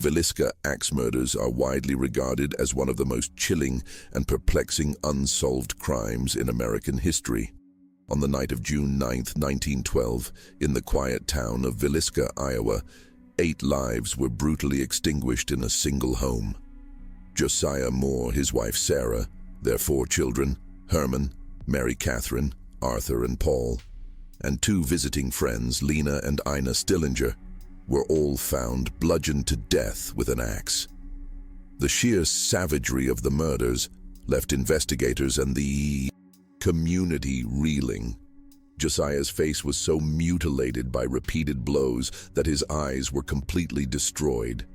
Villisca Axe murders are widely regarded as one of the most chilling and perplexing unsolved crimes in American history. On the night of June 9, 1912, in the quiet town of Villisca, Iowa, 8 lives were brutally extinguished in a single home. Josiah Moore, his wife Sarah, their 4 children, Herman, Mary Catherine, Arthur and Paul, and 2 visiting friends, Lena and Ina Stillinger, were all found bludgeoned to death with an axe. The sheer savagery of the murders left investigators and the community reeling. Josiah's face was so mutilated by repeated blows that his eyes were completely destroyed.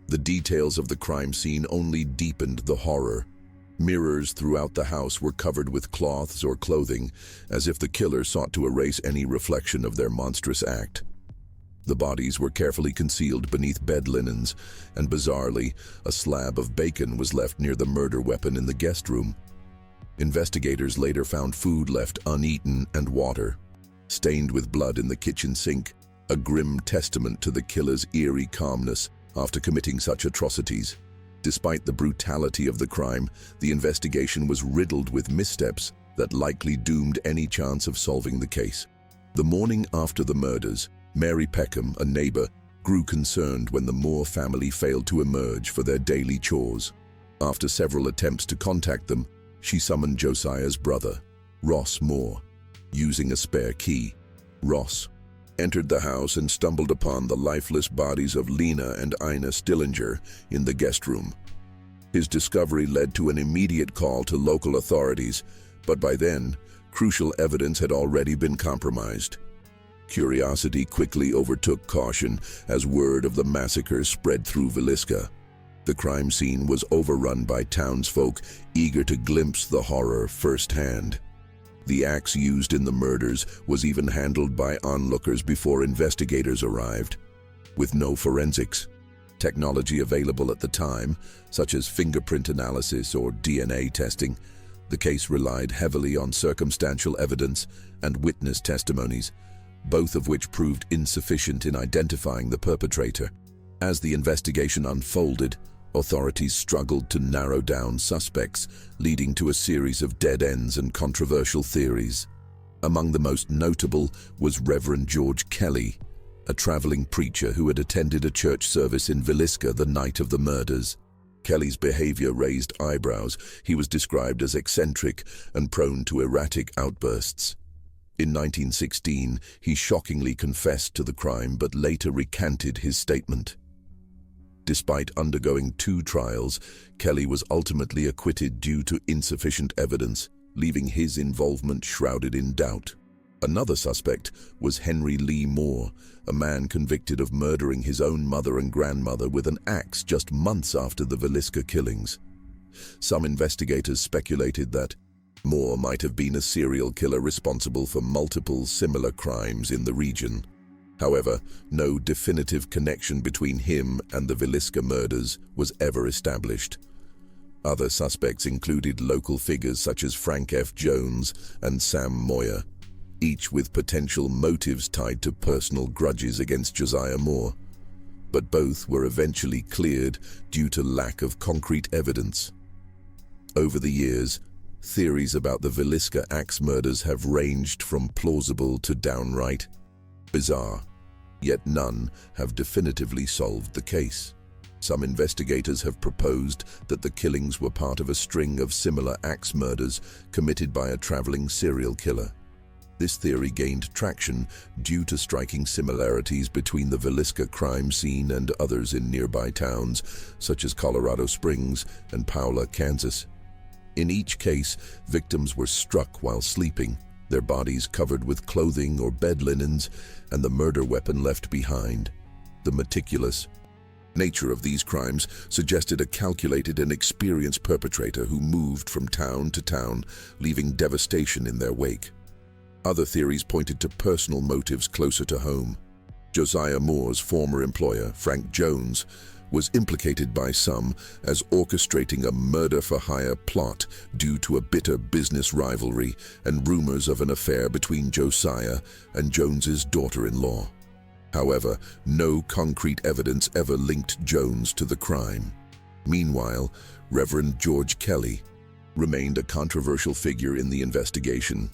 The details of the crime scene only deepened the horror. Mirrors throughout the house were covered with cloths or clothing, as if the killer sought to erase any reflection of their monstrous act. The bodies were carefully concealed beneath bed linens, and bizarrely, a slab of bacon was left near the murder weapon in the guest room. Investigators later found food left uneaten and water, stained with blood in the kitchen sink, a grim testament to the killer's eerie calmness after committing such atrocities. Despite the brutality of the crime, the investigation was riddled with missteps that likely doomed any chance of solving the case. The morning after the murders, Mary Peckham, a neighbor, grew concerned when the Moore family failed to emerge for their daily chores. After several attempts to contact them, she summoned Josiah's brother, Ross Moore. Using a spare key, Ross entered the house and stumbled upon the lifeless bodies of Lena and Ina Stillinger in the guest room. His discovery led to an immediate call to local authorities, but by then, crucial evidence had already been compromised. Curiosity quickly overtook caution as word of the massacre spread through Villisca. The crime scene was overrun by townsfolk eager to glimpse the horror firsthand. The axe used in the murders was even handled by onlookers before investigators arrived. With no forensics technology available at the time, such as fingerprint analysis or DNA testing, the case relied heavily on circumstantial evidence and witness testimonies, both of which proved insufficient in identifying the perpetrator. As the investigation unfolded, authorities struggled to narrow down suspects, leading to a series of dead ends and controversial theories. Among the most notable was Reverend George Kelly, a traveling preacher who had attended a church service in Villisca the night of the murders. Kelly's behavior raised eyebrows. He was described as eccentric and prone to erratic outbursts. In 1916, he shockingly confessed to the crime but later recanted his statement. Despite undergoing 2 trials, Kelly was ultimately acquitted due to insufficient evidence, leaving his involvement shrouded in doubt. Another suspect was Henry Lee Moore, a man convicted of murdering his own mother and grandmother with an axe just months after the Villisca killings. Some investigators speculated that Moore might have been a serial killer responsible for multiple similar crimes in the region. However, no definitive connection between him and the Villisca murders was ever established. Other suspects included local figures such as Frank F. Jones and Sam Moyer, each with potential motives tied to personal grudges against Josiah Moore. But both were eventually cleared due to lack of concrete evidence. Over the years, theories about the Villisca Axe murders have ranged from plausible to downright bizarre, yet none have definitively solved the case. Some investigators have proposed that the killings were part of a string of similar axe murders committed by a traveling serial killer. This theory gained traction due to striking similarities between the Villisca crime scene and others in nearby towns, such as Colorado Springs and Paola, Kansas. In each case, victims were struck while sleeping, their bodies covered with clothing or bed linens, and the murder weapon left behind. The meticulous nature of these crimes suggested a calculated and experienced perpetrator who moved from town to town, leaving devastation in their wake. Other theories pointed to personal motives closer to home. Josiah Moore's former employer, Frank Jones, was implicated by some as orchestrating a murder-for-hire plot due to a bitter business rivalry and rumors of an affair between Josiah and Jones's daughter-in-law. However, no concrete evidence ever linked Jones to the crime. Meanwhile, Reverend George Kelly remained a controversial figure in the investigation.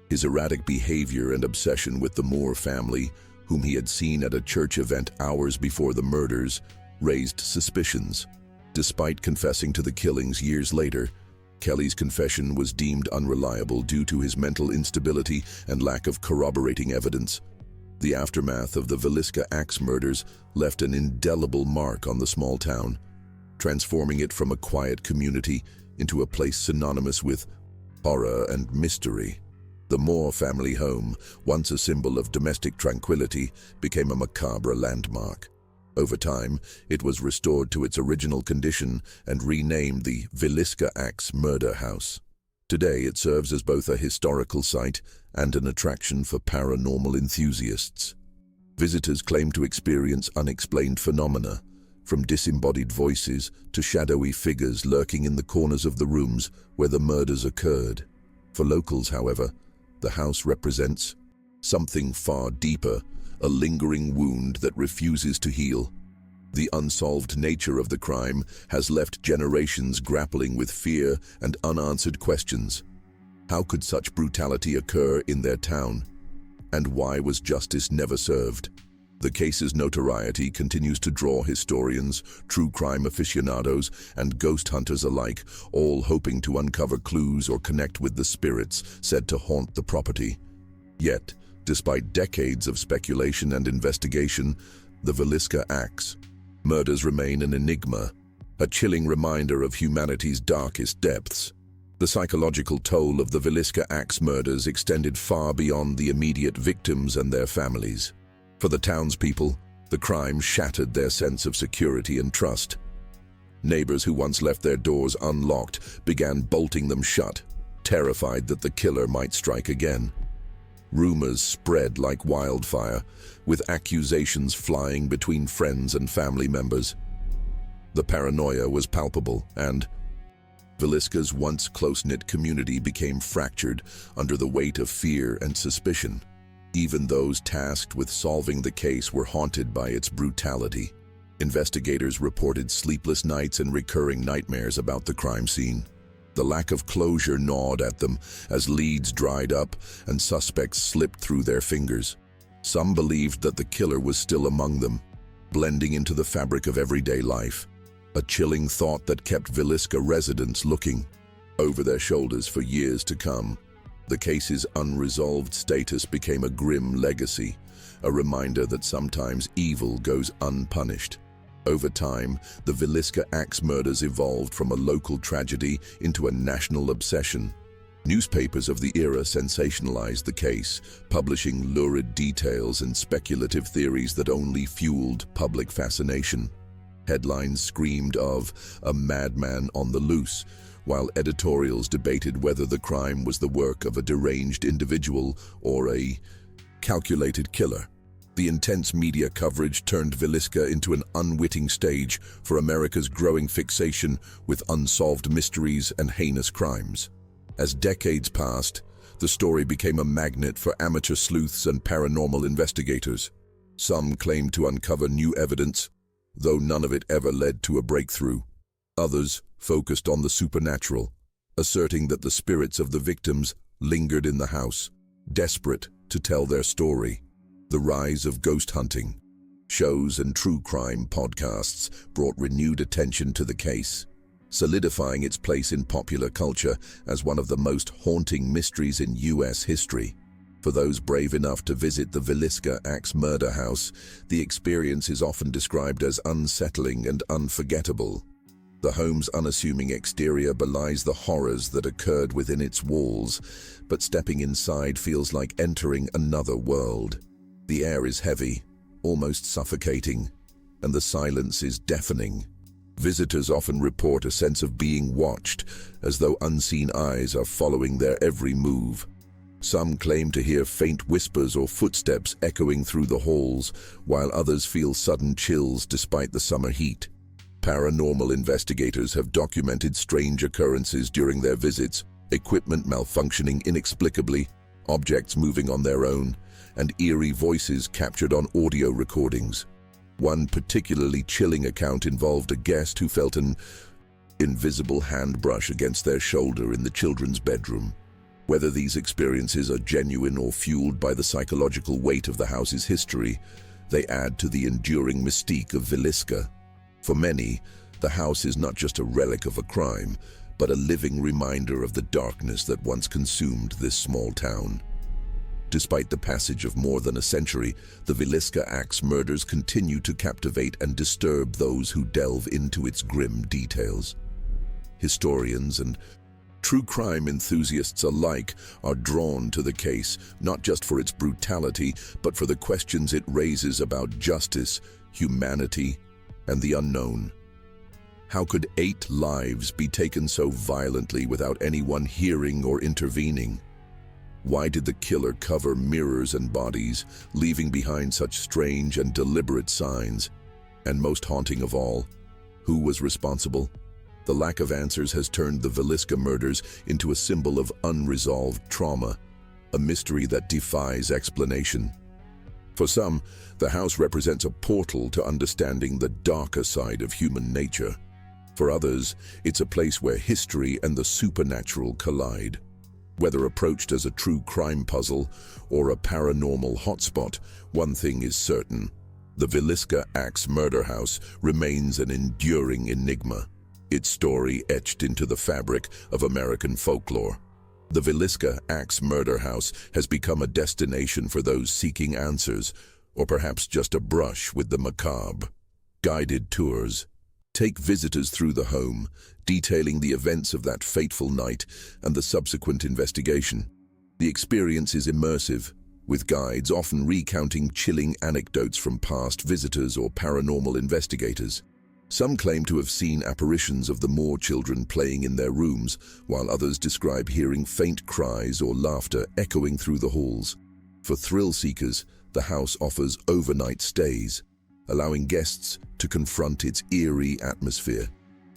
His erratic behavior and obsession with the Moore family, whom he had seen at a church event hours before the murders, raised suspicions. Despite confessing to the killings years later, Kelly's confession was deemed unreliable due to his mental instability and lack of corroborating evidence. The aftermath of the Villisca Axe murders left an indelible mark on the small town, transforming it from a quiet community into a place synonymous with horror and mystery. The Moore family home, once a symbol of domestic tranquility, became a macabre landmark. Over time, it was restored to its original condition and renamed the Villisca Axe Murder House. Today, it serves as both a historical site and an attraction for paranormal enthusiasts. Visitors claim to experience unexplained phenomena, from disembodied voices to shadowy figures lurking in the corners of the rooms where the murders occurred. For locals, however, the house represents something far deeper, a lingering wound that refuses to heal. The unsolved nature of the crime has left generations grappling with fear and unanswered questions. How could such brutality occur in their town? And why was justice never served? The case's notoriety continues to draw historians, true crime aficionados, and ghost hunters alike, all hoping to uncover clues or connect with the spirits said to haunt the property. Yet, despite decades of speculation and investigation, the Villisca Axe murders remain an enigma, a chilling reminder of humanity's darkest depths. The psychological toll of the Villisca Axe murders extended far beyond the immediate victims and their families. For the townspeople, the crime shattered their sense of security and trust. Neighbors who once left their doors unlocked began bolting them shut, terrified that the killer might strike again. Rumors spread like wildfire, with accusations flying between friends and family members. The paranoia was palpable, and Villisca's once close-knit community became fractured under the weight of fear and suspicion. Even those tasked with solving the case were haunted by its brutality. Investigators reported sleepless nights and recurring nightmares about the crime scene. The lack of closure gnawed at them as leads dried up and suspects slipped through their fingers. Some believed that the killer was still among them, blending into the fabric of everyday life, a chilling thought that kept Villisca residents looking over their shoulders for years to come. The case's unresolved status became a grim legacy, a reminder that sometimes evil goes unpunished. Over time, the Villisca Axe murders evolved from a local tragedy into a national obsession. Newspapers of the era sensationalized the case, publishing lurid details and speculative theories that only fueled public fascination. Headlines screamed of a madman on the loose, while editorials debated whether the crime was the work of a deranged individual or a calculated killer. The intense media coverage turned Villisca into an unwitting stage for America's growing fixation with unsolved mysteries and heinous crimes. As decades passed, the story became a magnet for amateur sleuths and paranormal investigators. Some claimed to uncover new evidence, though none of it ever led to a breakthrough. Others focused on the supernatural, asserting that the spirits of the victims lingered in the house, desperate to tell their story. The rise of ghost hunting, shows and true crime podcasts brought renewed attention to the case, solidifying its place in popular culture as one of the most haunting mysteries in U.S. history. For those brave enough to visit the Villisca Axe Murder House, the experience is often described as unsettling and unforgettable. The home's unassuming exterior belies the horrors that occurred within its walls, but stepping inside feels like entering another world. The air is heavy, almost suffocating, and the silence is deafening. Visitors often report a sense of being watched, as though unseen eyes are following their every move. Some claim to hear faint whispers or footsteps echoing through the halls, while others feel sudden chills despite the summer heat. Paranormal investigators have documented strange occurrences during their visits, equipment malfunctioning inexplicably, objects moving on their own, and eerie voices captured on audio recordings. One particularly chilling account involved a guest who felt an invisible hand brush against their shoulder in the children's bedroom. Whether these experiences are genuine or fueled by the psychological weight of the house's history, they add to the enduring mystique of Villisca. For many, the house is not just a relic of a crime, but a living reminder of the darkness that once consumed this small town. Despite the passage of more than a century, the Villisca Axe murders continue to captivate and disturb those who delve into its grim details. Historians and true crime enthusiasts alike are drawn to the case, not just for its brutality, but for the questions it raises about justice, humanity, and the unknown. How could 8 lives be taken so violently without anyone hearing or intervening? Why did the killer cover mirrors and bodies, leaving behind such strange and deliberate signs? And most haunting of all, who was responsible? The lack of answers has turned the Villisca murders into a symbol of unresolved trauma, a mystery that defies explanation. For some, the house represents a portal to understanding the darker side of human nature. For others, it's a place where history and the supernatural collide. Whether approached as a true crime puzzle or a paranormal hotspot, one thing is certain: the Villisca Axe Murder House remains an enduring enigma, its story etched into the fabric of American folklore. The Villisca Axe Murder House has become a destination for those seeking answers, or perhaps just a brush with the macabre. Guided tours take visitors through the home, detailing the events of that fateful night and the subsequent investigation. The experience is immersive, with guides often recounting chilling anecdotes from past visitors or paranormal investigators. Some claim to have seen apparitions of the Moore children playing in their rooms, while others describe hearing faint cries or laughter echoing through the halls. For thrill seekers, the house offers overnight stays, allowing guests to confront its eerie atmosphere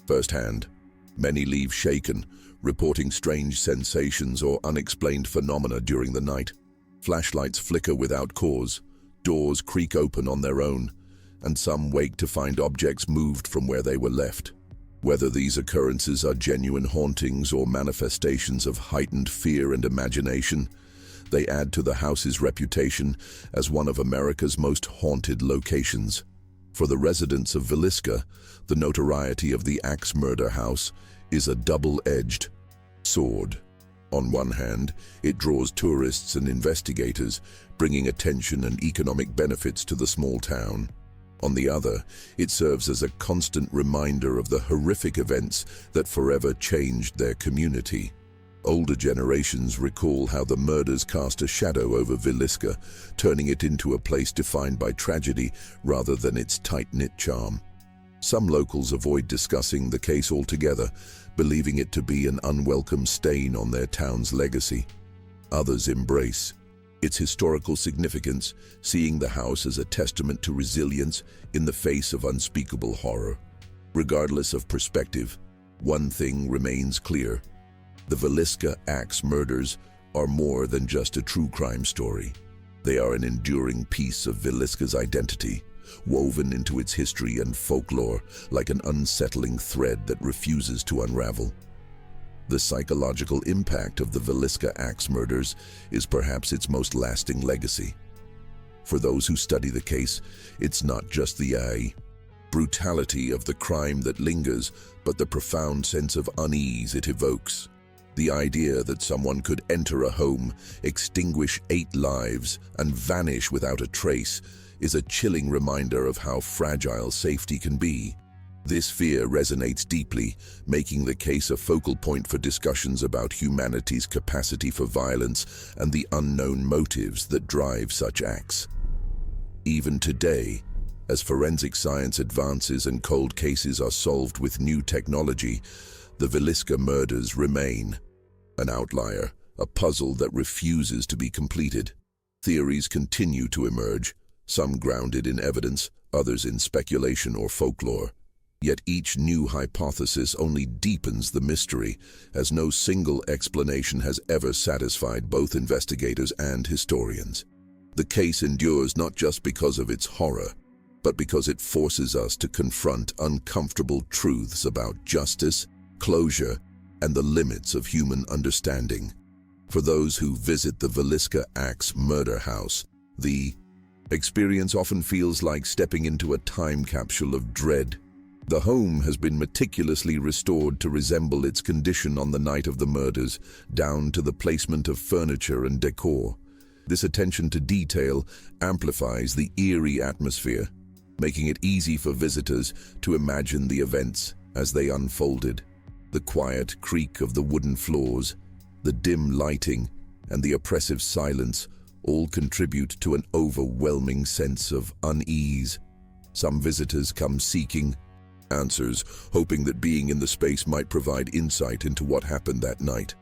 firsthand. Many leave shaken, reporting strange sensations or unexplained phenomena during the night. Flashlights flicker without cause, doors creak open on their own, and some wake to find objects moved from where they were left. Whether these occurrences are genuine hauntings or manifestations of heightened fear and imagination, they add to the house's reputation as one of America's most haunted locations. For the residents of Villisca, the notoriety of the Axe Murder House is a double-edged sword. On one hand, it draws tourists and investigators, bringing attention and economic benefits to the small town. On the other, it serves as a constant reminder of the horrific events that forever changed their community. Older generations recall how the murders cast a shadow over Villisca, turning it into a place defined by tragedy rather than its tight-knit charm. Some locals avoid discussing the case altogether, believing it to be an unwelcome stain on their town's legacy. Others embrace its historical significance, seeing the house as a testament to resilience in the face of unspeakable horror. Regardless of perspective, one thing remains clear: the Villisca Axe murders are more than just a true crime story. They are an enduring piece of Villisca's identity, woven into its history and folklore like an unsettling thread that refuses to unravel. The psychological impact of the Villisca Axe murders is perhaps its most lasting legacy. For those who study the case, it's not just the brutality of the crime that lingers, but the profound sense of unease it evokes. The idea that someone could enter a home, extinguish 8 lives, and vanish without a trace is a chilling reminder of how fragile safety can be. This fear resonates deeply, making the case a focal point for discussions about humanity's capacity for violence and the unknown motives that drive such acts. Even today, as forensic science advances and cold cases are solved with new technology, the Villisca murders remain an outlier, a puzzle that refuses to be completed. Theories continue to emerge, some grounded in evidence, others in speculation or folklore. Yet each new hypothesis only deepens the mystery, as no single explanation has ever satisfied both investigators and historians. The case endures not just because of its horror, but because it forces us to confront uncomfortable truths about justice, closure, and the limits of human understanding. For those who visit the Villisca Axe Murder House, the experience often feels like stepping into a time capsule of dread. The home has been meticulously restored to resemble its condition on the night of the murders, down to the placement of furniture and decor. This attention to detail amplifies the eerie atmosphere, making it easy for visitors to imagine the events as they unfolded. The quiet creak of the wooden floors, the dim lighting, and the oppressive silence all contribute to an overwhelming sense of unease. Some visitors come seeking answers, hoping that being in the space might provide insight into what happened that night.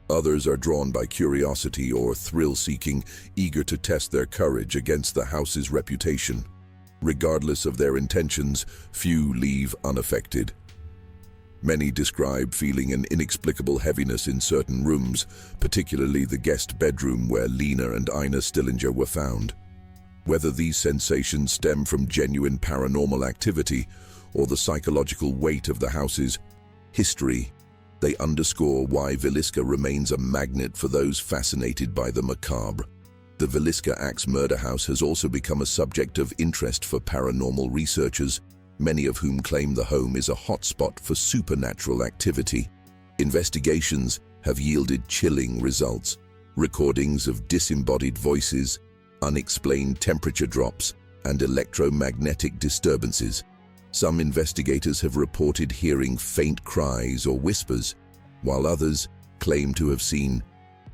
Others are drawn by curiosity or thrill-seeking, eager to test their courage against the house's reputation. Regardless of their intentions, few leave unaffected. Many describe feeling an inexplicable heaviness in certain rooms, particularly the guest bedroom where Lena and Ina Stillinger were found. Whether these sensations stem from genuine paranormal activity or the psychological weight of the house's history, they underscore why Villisca remains a magnet for those fascinated by the macabre. The Villisca Axe Murder House has also become a subject of interest for paranormal researchers, many of whom claim the home is a hotspot for supernatural activity. Investigations have yielded chilling results: recordings of disembodied voices, unexplained temperature drops, and electromagnetic disturbances. Some investigators have reported hearing faint cries or whispers, while others claim to have seen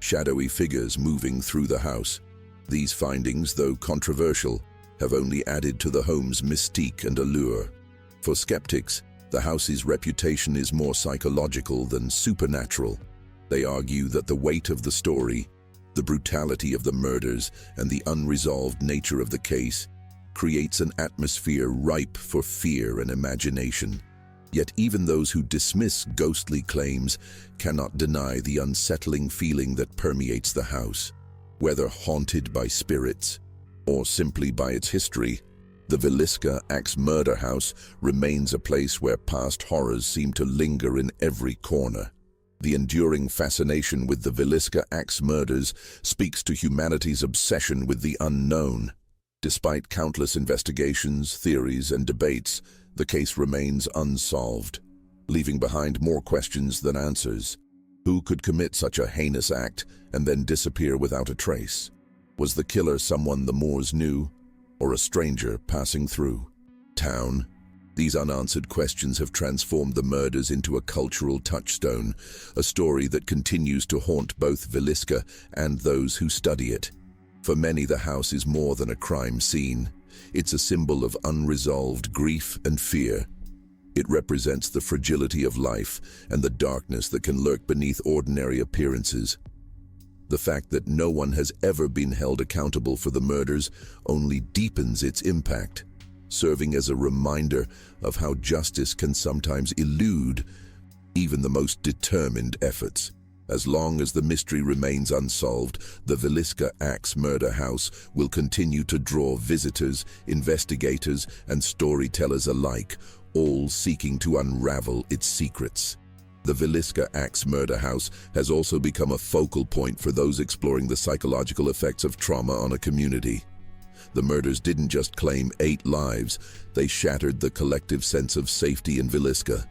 shadowy figures moving through the house. These findings, though controversial, have only added to the home's mystique and allure. For skeptics, the house's reputation is more psychological than supernatural. They argue that the weight of the story, the brutality of the murders, and the unresolved nature of the case creates an atmosphere ripe for fear and imagination. Yet even those who dismiss ghostly claims cannot deny the unsettling feeling that permeates the house. Whether haunted by spirits or simply by its history, the Villisca Axe Murder House remains a place where past horrors seem to linger in every corner. The enduring fascination with the Villisca Axe murders speaks to humanity's obsession with the unknown. Despite countless investigations, theories, and debates, the case remains unsolved, leaving behind more questions than answers. Who could commit such a heinous act and then disappear without a trace? Was the killer someone the Moors knew, or a stranger passing through town? These unanswered questions have transformed the murders into a cultural touchstone, a story that continues to haunt both Villisca and those who study it. For many, the house is more than a crime scene. It's a symbol of unresolved grief and fear. It represents the fragility of life and the darkness that can lurk beneath ordinary appearances. The fact that no one has ever been held accountable for the murders only deepens its impact, serving as a reminder of how justice can sometimes elude even the most determined efforts. As long as the mystery remains unsolved, the Villisca Axe Murder House will continue to draw visitors, investigators, and storytellers alike, all seeking to unravel its secrets. The Villisca Axe Murder House has also become a focal point for those exploring the psychological effects of trauma on a community. The murders didn't just claim 8 lives, they shattered the collective sense of safety in Villisca.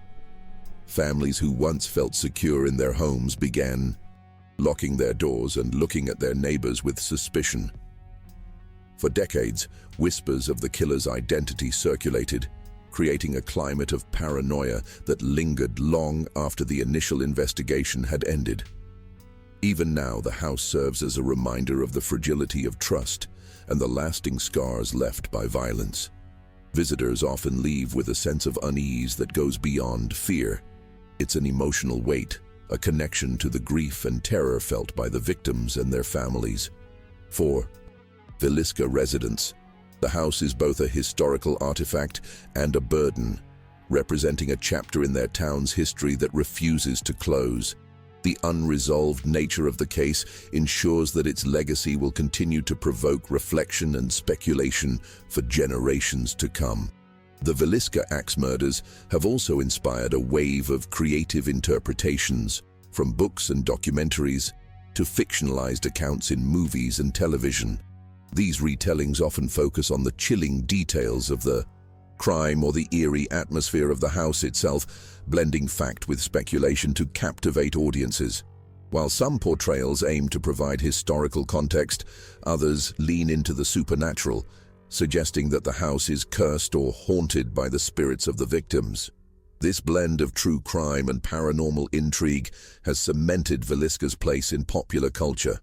Families who once felt secure in their homes began locking their doors and looking at their neighbors with suspicion. For decades, whispers of the killer's identity circulated, creating a climate of paranoia that lingered long after the initial investigation had ended. Even now, the house serves as a reminder of the fragility of trust and the lasting scars left by violence. Visitors often leave with a sense of unease that goes beyond fear. It's an emotional weight, a connection to the grief and terror felt by the victims and their families. For Villisca residents, the house is both a historical artifact and a burden, representing a chapter in their town's history that refuses to close. The unresolved nature of the case ensures that its legacy will continue to provoke reflection and speculation for generations to come. The Villisca Axe murders have also inspired a wave of creative interpretations, from books and documentaries to fictionalized accounts in movies and television. These retellings often focus on the chilling details of the crime or the eerie atmosphere of the house itself, blending fact with speculation to captivate audiences. While some portrayals aim to provide historical context, others lean into the supernatural, suggesting that the house is cursed or haunted by the spirits of the victims. This blend of true crime and paranormal intrigue has cemented Villisca's place in popular culture.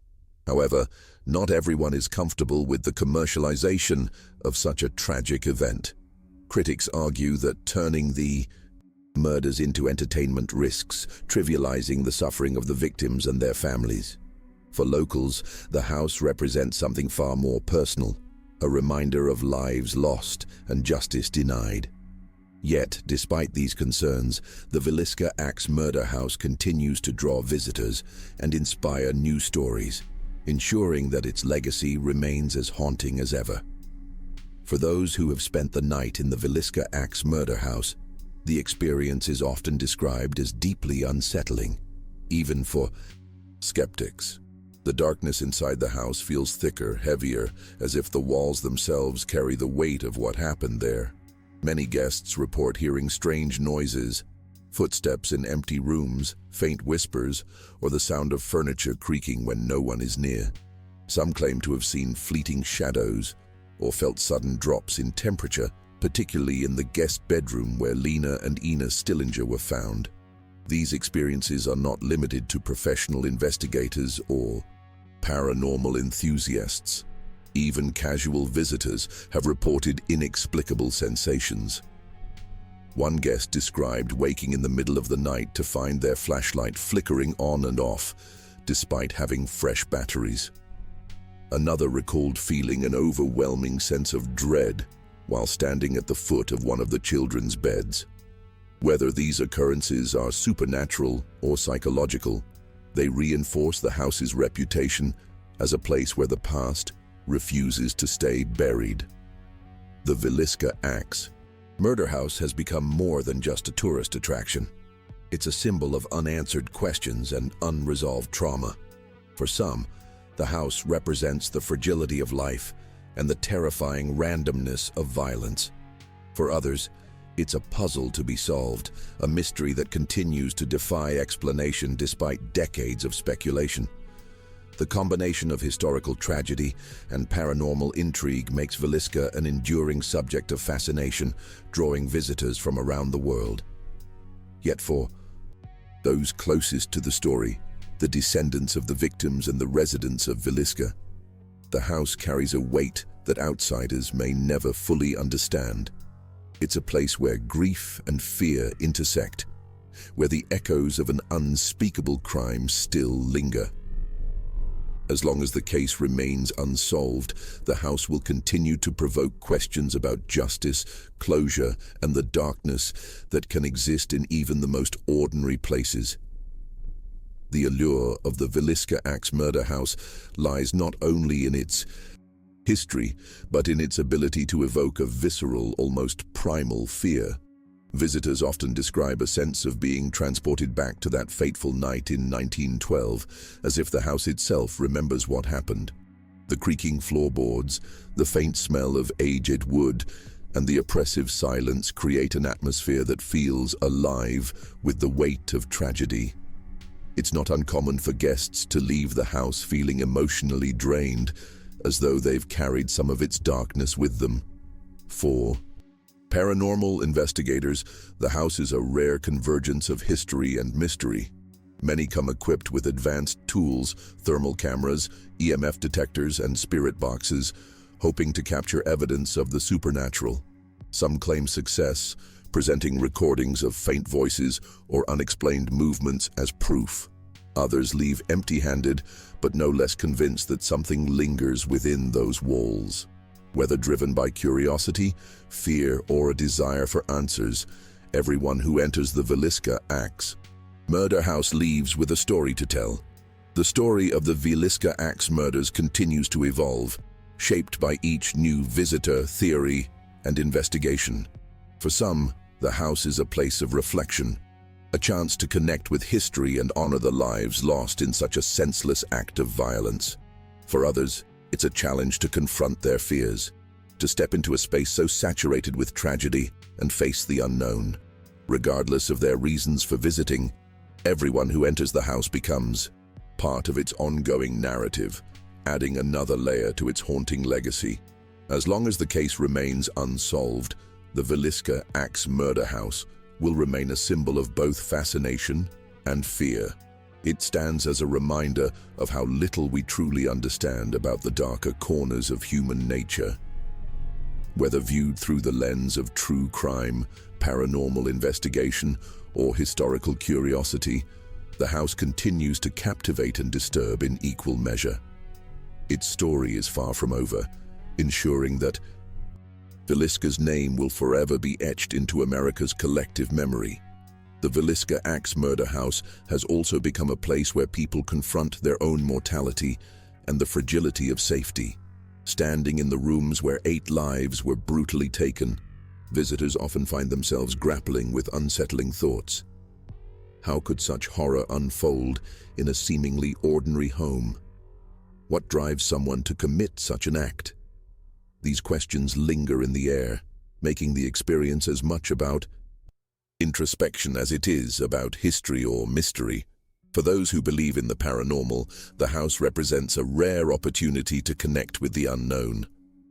However, not everyone is comfortable with the commercialization of such a tragic event. Critics argue that turning the murders into entertainment risks, trivializing the suffering of the victims and their families. For locals, the house represents something far more personal, a reminder of lives lost and justice denied. Yet, despite these concerns, the Villisca Axe Murder House continues to draw visitors and inspire new stories, ensuring that its legacy remains as haunting as ever. For those who have spent the night in the Villisca Axe Murder House, the experience is often described as deeply unsettling, even for skeptics. The darkness inside the house feels thicker, heavier, as if the walls themselves carry the weight of what happened there. Many guests report hearing strange noises, footsteps in empty rooms, faint whispers, or the sound of furniture creaking when no one is near. Some claim to have seen fleeting shadows or felt sudden drops in temperature, particularly in the guest bedroom where Lena and Ina Stillinger were found. These experiences are not limited to professional investigators or paranormal enthusiasts. Even casual visitors have reported inexplicable sensations. One guest described waking in the middle of the night to find their flashlight flickering on and off, despite having fresh batteries. Another recalled feeling an overwhelming sense of dread while standing at the foot of one of the children's beds. Whether these occurrences are supernatural or psychological, they reinforce the house's reputation as a place where the past refuses to stay buried. The Villisca Axe Murder House has become more than just a tourist attraction. It's a symbol of unanswered questions and unresolved trauma. For some, the house represents the fragility of life and the terrifying randomness of violence. For others, it's a puzzle to be solved, a mystery that continues to defy explanation despite decades of speculation. The combination of historical tragedy and paranormal intrigue makes Villisca an enduring subject of fascination, drawing visitors from around the world. Yet for those closest to the story, the descendants of the victims and the residents of Villisca, the house carries a weight that outsiders may never fully understand. It's a place where grief and fear intersect, where the echoes of an unspeakable crime still linger. As long as the case remains unsolved, the house will continue to provoke questions about justice, closure, and the darkness that can exist in even the most ordinary places. The allure of the Villisca Axe Murder House lies not only in its history, but in its ability to evoke a visceral, almost primal fear. Visitors often describe a sense of being transported back to that fateful night in 1912, as if the house itself remembers what happened. The creaking floorboards, the faint smell of aged wood, and the oppressive silence create an atmosphere that feels alive with the weight of tragedy. It's not uncommon for guests to leave the house feeling emotionally drained, as though they've carried some of its darkness with them. For paranormal investigators, the house is a rare convergence of history and mystery. Many come equipped with advanced tools, thermal cameras, EMF detectors, and spirit boxes, hoping to capture evidence of the supernatural. Some claim success, presenting recordings of faint voices or unexplained movements as proof. Others leave empty-handed, but no less convinced that something lingers within those walls. Whether driven by curiosity, fear, or a desire for answers, Everyone who enters the Villisca Axe Murder House leaves with a story to tell. The story of the Villisca Axe murders continues to evolve, shaped by each new visitor, theory, and investigation. For some, the house is a place of reflection, a chance to connect with history and honor the lives lost in such a senseless act of violence. For others, it's a challenge to confront their fears, to step into a space so saturated with tragedy and face the unknown. Regardless of their reasons for visiting, everyone who enters the house becomes part of its ongoing narrative, adding another layer to its haunting legacy. As long as the case remains unsolved, the Villisca Axe Murder House will remain a symbol of both fascination and fear. It stands as a reminder of how little we truly understand about the darker corners of human nature. Whether viewed through the lens of true crime, paranormal investigation, or historical curiosity, the house continues to captivate and disturb in equal measure. Its story is far from over, ensuring that Villisca's name will forever be etched into America's collective memory. The Villisca Axe Murder House has also become a place where people confront their own mortality and the fragility of safety. Standing in the rooms where 8 lives were brutally taken, visitors often find themselves grappling with unsettling thoughts. How could such horror unfold in a seemingly ordinary home? What drives someone to commit such an act? These questions linger in the air, making the experience as much about introspection as it is about history or mystery. For those who believe in the paranormal, the house represents a rare opportunity to connect with the unknown.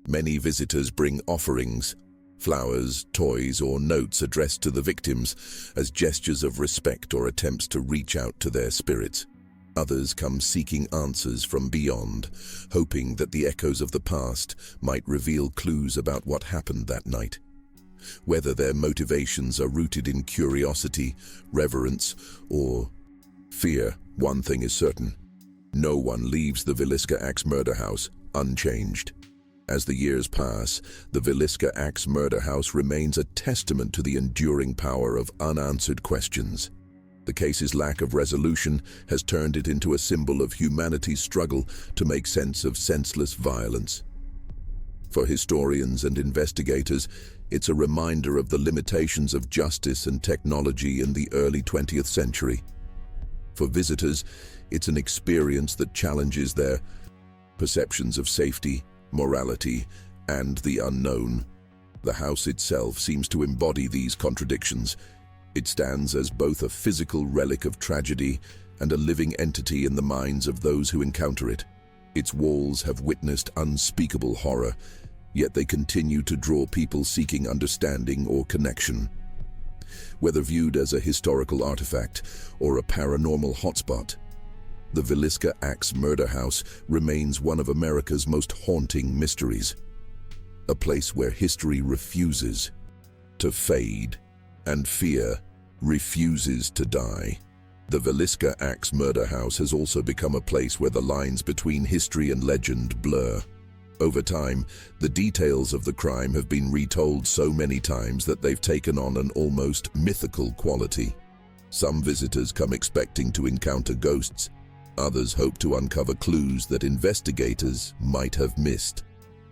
Many visitors bring offerings, flowers, toys, or notes addressed to the victims as gestures of respect or attempts to reach out to their spirits. Others come seeking answers from beyond, hoping that the echoes of the past might reveal clues about what happened that night. Whether their motivations are rooted in curiosity, reverence, or fear, one thing is certain: no one leaves the Villisca Axe Murder House unchanged. As the years pass, the Villisca Axe Murder House remains a testament to the enduring power of unanswered questions. The case's lack of resolution has turned it into a symbol of humanity's struggle to make sense of senseless violence. For historians and investigators, it's a reminder of the limitations of justice and technology in the early 20th century. For visitors, it's an experience that challenges their perceptions of safety, morality, and the unknown. The house itself seems to embody these contradictions. It stands as both a physical relic of tragedy and a living entity in the minds of those who encounter it. Its walls have witnessed unspeakable horror, yet they continue to draw people seeking understanding or connection. Whether viewed as a historical artifact or a paranormal hotspot, the Villisca Axe Murder House remains one of America's most haunting mysteries. A place where history refuses to fade and fear refuses to die. The Villisca Axe Murder House has also become a place where the lines between history and legend blur. Over time, the details of the crime have been retold so many times that they've taken on an almost mythical quality. Some visitors come expecting to encounter ghosts. Others hope to uncover clues that investigators might have missed.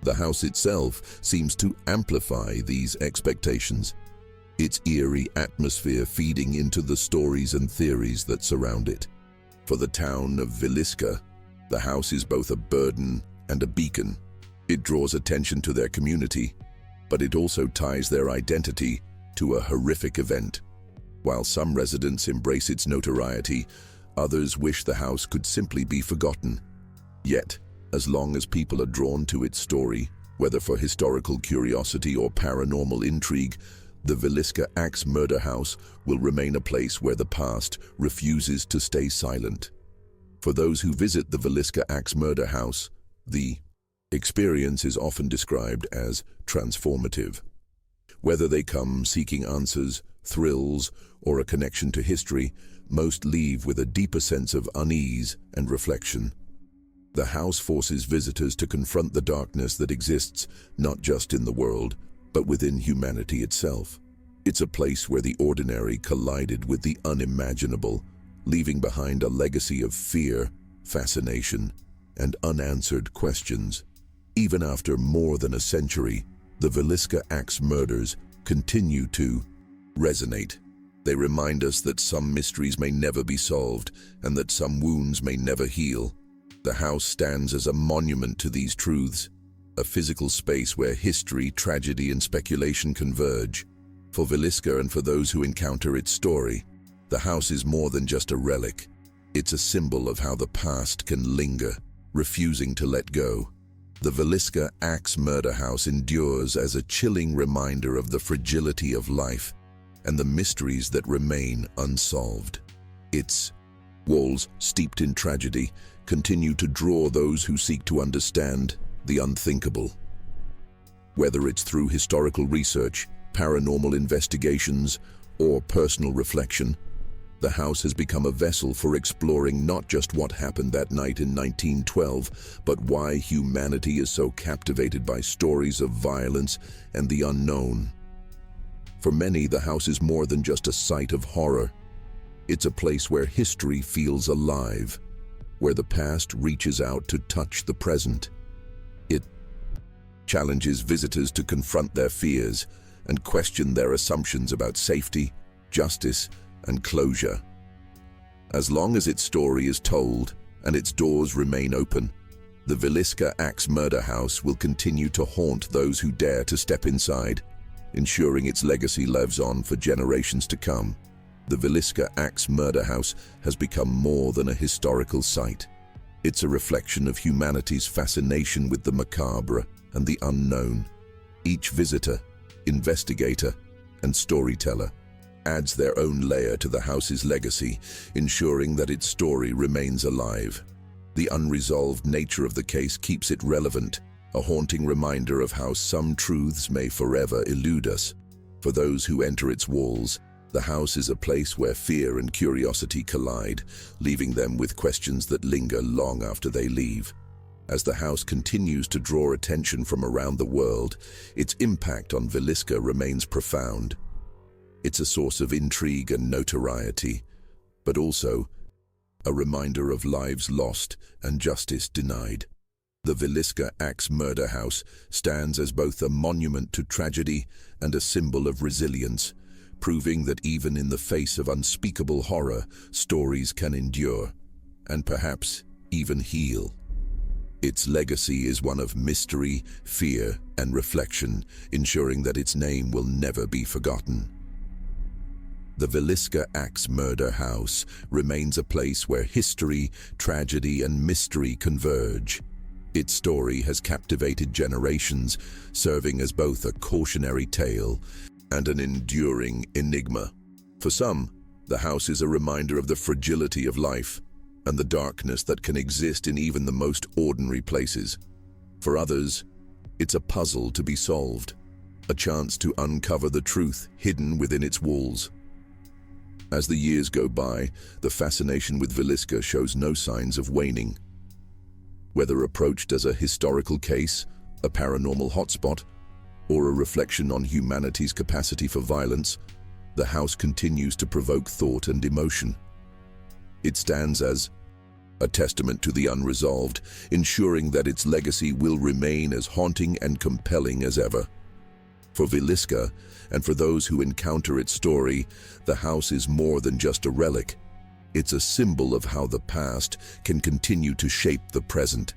The house itself seems to amplify these expectations, its eerie atmosphere feeding into the stories and theories that surround it. For the town of Villisca, the house is both a burden and a beacon. It draws attention to their community, but it also ties their identity to a horrific event. While some residents embrace its notoriety, others wish the house could simply be forgotten. Yet, as long as people are drawn to its story, whether for historical curiosity or paranormal intrigue, the Villisca Axe Murder House will remain a place where the past refuses to stay silent. For those who visit the Villisca Axe Murder House, the experience is often described as transformative. Whether they come seeking answers, thrills, or a connection to history, most leave with a deeper sense of unease and reflection. The house forces visitors to confront the darkness that exists not just in the world, but within humanity itself. It's a place where the ordinary collided with the unimaginable, leaving behind a legacy of fear, fascination, and unanswered questions. Even after more than a century, the Villisca Axe murders continue to resonate. They remind us that some mysteries may never be solved and that some wounds may never heal. The house stands as a monument to these truths, a physical space where history, tragedy, and speculation converge. For Villisca and for those who encounter its story, the house is more than just a relic. It's a symbol of how the past can linger, refusing to let go. The Villisca Axe Murder House endures as a chilling reminder of the fragility of life and the mysteries that remain unsolved. Its walls, steeped in tragedy, continue to draw those who seek to understand the unthinkable. Whether it's through historical research, paranormal investigations, or personal reflection, the house has become a vessel for exploring not just what happened that night in 1912, but why humanity is so captivated by stories of violence and the unknown. For many, the house is more than just a site of horror. It's a place where history feels alive, where the past reaches out to touch the present. It challenges visitors to confront their fears and question their assumptions about safety, justice, and closure. As long as its story is told and its doors remain open, the Villisca Axe Murder House will continue to haunt those who dare to step inside, ensuring its legacy lives on for generations to come. The Villisca Axe Murder House has become more than a historical site. It's a reflection of humanity's fascination with the macabre and the unknown. Each visitor, investigator, and storyteller adds their own layer to the house's legacy, ensuring that its story remains alive. The unresolved nature of the case keeps it relevant, a haunting reminder of how some truths may forever elude us. For those who enter its walls, the house is a place where fear and curiosity collide, leaving them with questions that linger long after they leave. As the house continues to draw attention from around the world, its impact on Villisca remains profound. It's a source of intrigue and notoriety, but also a reminder of lives lost and justice denied. The Villisca Axe Murder House stands as both a monument to tragedy and a symbol of resilience, proving that even in the face of unspeakable horror, stories can endure, and perhaps even heal. Its legacy is one of mystery, fear, and reflection, ensuring that its name will never be forgotten. The Villisca Axe Murder House remains a place where history, tragedy, and mystery converge. Its story has captivated generations, serving as both a cautionary tale and an enduring enigma. For some, the house is a reminder of the fragility of life and the darkness that can exist in even the most ordinary places. For others, it's a puzzle to be solved, a chance to uncover the truth hidden within its walls. As the years go by, the fascination with Villisca shows no signs of waning. Whether approached as a historical case, a paranormal hotspot, or a reflection on humanity's capacity for violence, the house continues to provoke thought and emotion. It stands as a testament to the unresolved, ensuring that its legacy will remain as haunting and compelling as ever. For Villisca, and for those who encounter its story, the house is more than just a relic. It's a symbol of how the past can continue to shape the present.